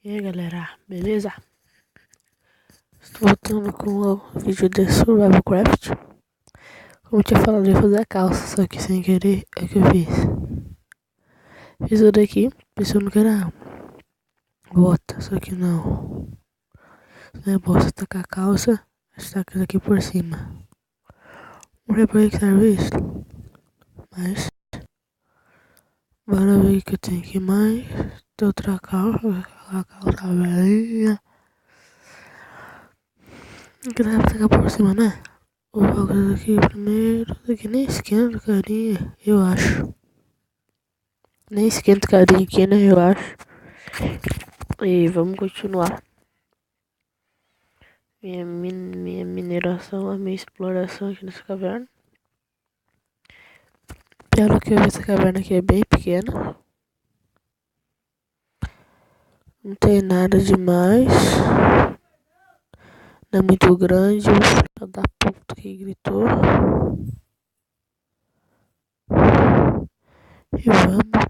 E aí galera, beleza? Estou voltando com o vídeo de Survival Craft. Como eu tinha falado, eu ia fazer a calça, só que sem querer é o que eu fiz. Fiz isso daqui, pensando que era bota, só que não. Isso não é bota, você tacar a calça, você taca isso aqui por cima. Não sei pra que serve isso, mas bora ver o que eu tenho aqui mais. Tem outra calça, a calça velha. Que dá pra tacar por cima, né? Vou colocar isso aqui primeiro. Isso aqui nem esquenta, carinha, eu acho. Nem esquenta, carinha aqui, né? Eu acho. E vamos continuar. Minha mineração, a minha exploração aqui nessa caverna. Pelo que eu vi, essa caverna aqui é bem pequena. Não tem nada demais. Não é muito grande. O filho da puta que gritou. E vamos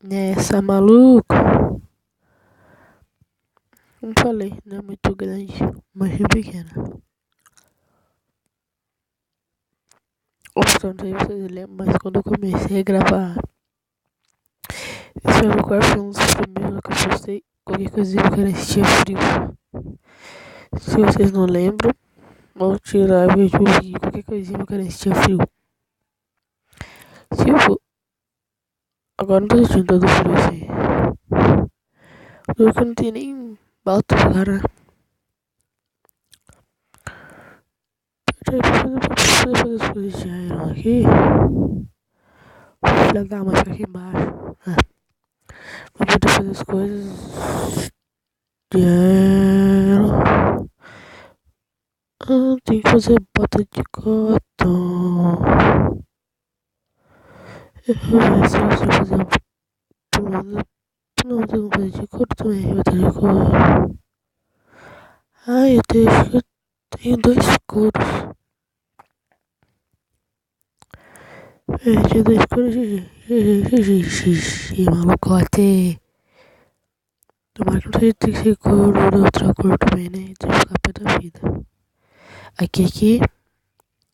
nessa, maluco. Como falei, não é muito grande, mas é pequena. Ops, não sei se vocês lembram, mas quando eu comecei a gravar esse Minecraft foi um dos primeiros que eu postei. Qualquer coisinha eu quero assistir frio. Se vocês não lembram, vou tirar o vídeo. Qualquer coisinha eu quero assistir frio. Se eu for... Agora não tô assistindo todo frio assim. Porque não tem nem balto, cara. Pra fazer as coisas de iron aqui. Filha da mãe fica aqui embaixo. Pra poder fazer as coisas de iron. Tem que fazer bota de cotton. Eu vou ver se eu vou fazer um plano. Não, tem que fazer de couro também. Bota de couro. Ai, eu tenho dois couros. Tinha dois couros. Malucote. Tomara que não seja tem que ser couro de outra cor também, né? Tem que ficar pé da vida. Aqui. Aqui.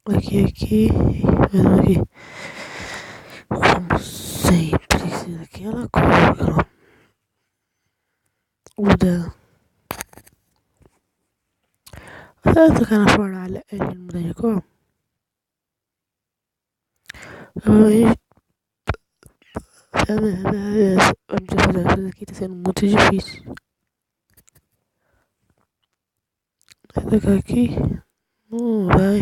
Mas aqui. Como sempre, precisa daquela cor, aquela muda. Você vai tocar na fornalha, ele não muda de cor? Aí, vamos fazer uma coisa aqui, tá sendo muito difícil. Vai tocar aqui? Não vai.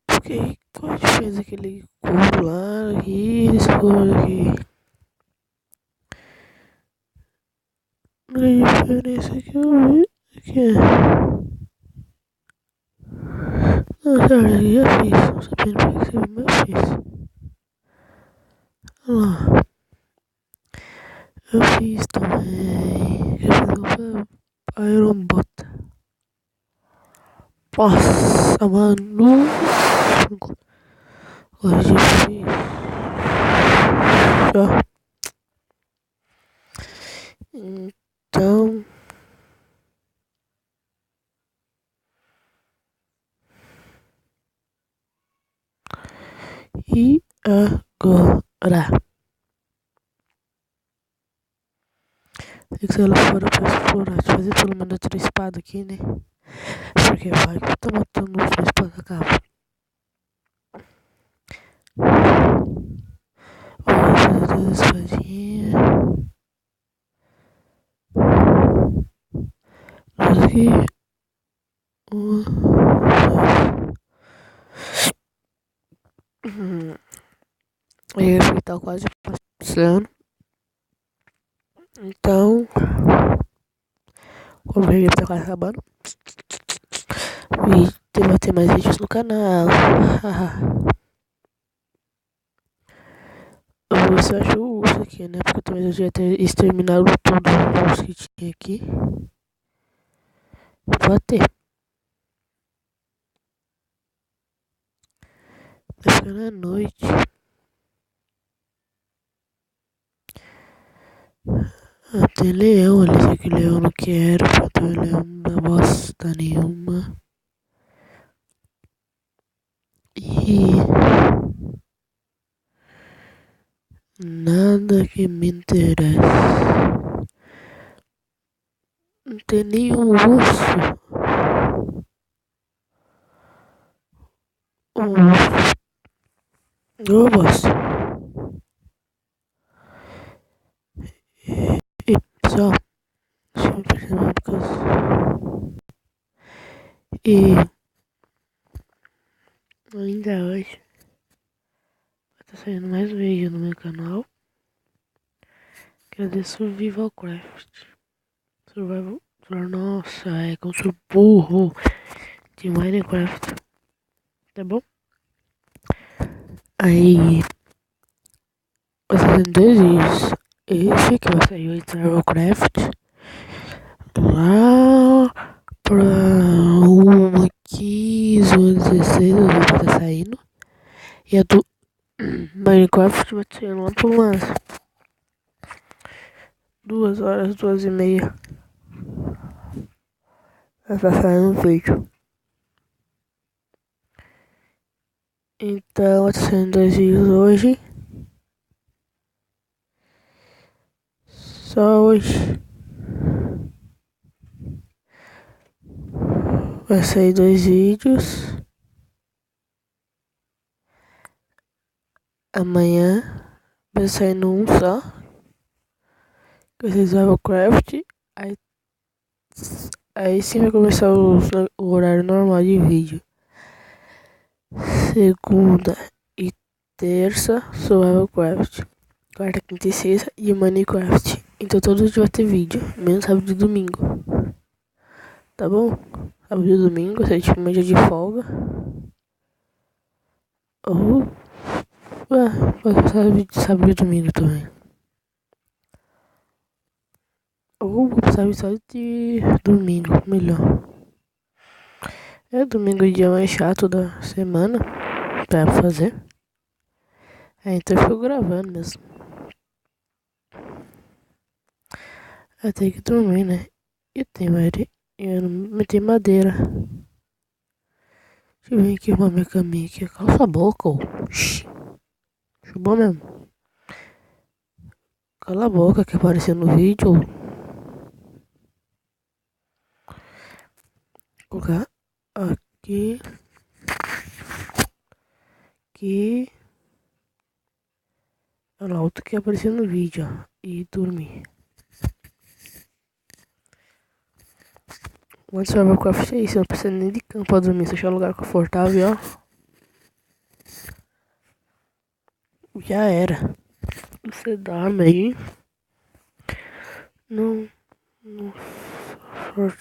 Porque qual a diferença daquele couro lá aqui, desse couro aqui? Não é diferença que eu vi. Aqui é. Não, sério, eu já fiz. Não sabendo pra que você viu, mas eu fiz. Olha lá. Eu fiz também. Eu fiz Iron Bota. Nossa, mano. Hoje fiz. Ó. Então. E agora? Tem que sair lá fora pra explorar. Deixa eu fazer pelo menos outra espada aqui, né? Porque vai que eu tô matando os dois pra acabar. Vou fazer duas espadinhas. Duas aqui. Uma. E ele tá quase passando. Então. Como o vídeo tá quase acabando. E vai ter mais vídeos no canal. Eu vou ver se eu acho o urso aqui, né? Porque talvez eu já tenha exterminado todo o urso que tinha aqui. Pode ter. Tá ficando à noite. tem leão ali, só que leão eu não quero, porque o leão não dá bosta nenhuma. E nada que me interessa. Não tem nenhum urso. Um urso. Eu gosto. E pessoal, deixa eu perceber uma coisa. E ainda hoje vai estar saindo mais um vídeo no meu canal. Que é de Survival Craft. Survival. Nossa, é como sou burro de Minecraft. Tá bom? Aí vai ser 2 vídeos. Esse que vai sair o Survival Craft. Lá pra 1h15 ou 16 eu vou estar saindo. E a do Minecraft vai ser lá por umas 2 horas, 2h30. Vai estar saindo um vídeo. Então vai estar saindo 2 vídeos hoje. Só hoje. Vai sair 2 vídeos. Amanhã vai sair um só. Que vai ser Survival Craft. Aí sim vai começar o horário normal de vídeo. Segunda e terça, Survival Craft. Quarta, quinta e sexta e Minecraft. Então todos os dias vai ter vídeo, menos sábado e domingo. Tá bom? Sábado e domingo, você tipo um dia de folga. Ou vai passar vídeo de sábado e domingo também. Ou vou passar vídeo só de domingo, melhor. É domingo o dia mais chato da semana pra fazer. Então eu fico gravando mesmo. Eu tenho que dormir, né? Eu não meti madeira. Deixa eu ver aqui arrumar minha caminha aqui. Cala sua boca, ô. Chubou mesmo. Cala a boca que apareceu no vídeo. Vou colocar aqui. Aqui. Olha lá, outro que apareceu no vídeo, ó. E dormir. O Survival Craft é isso, não precisa nem de cama pra dormir, só achar um lugar confortável, ó. Já era. Você dorme aí. Não.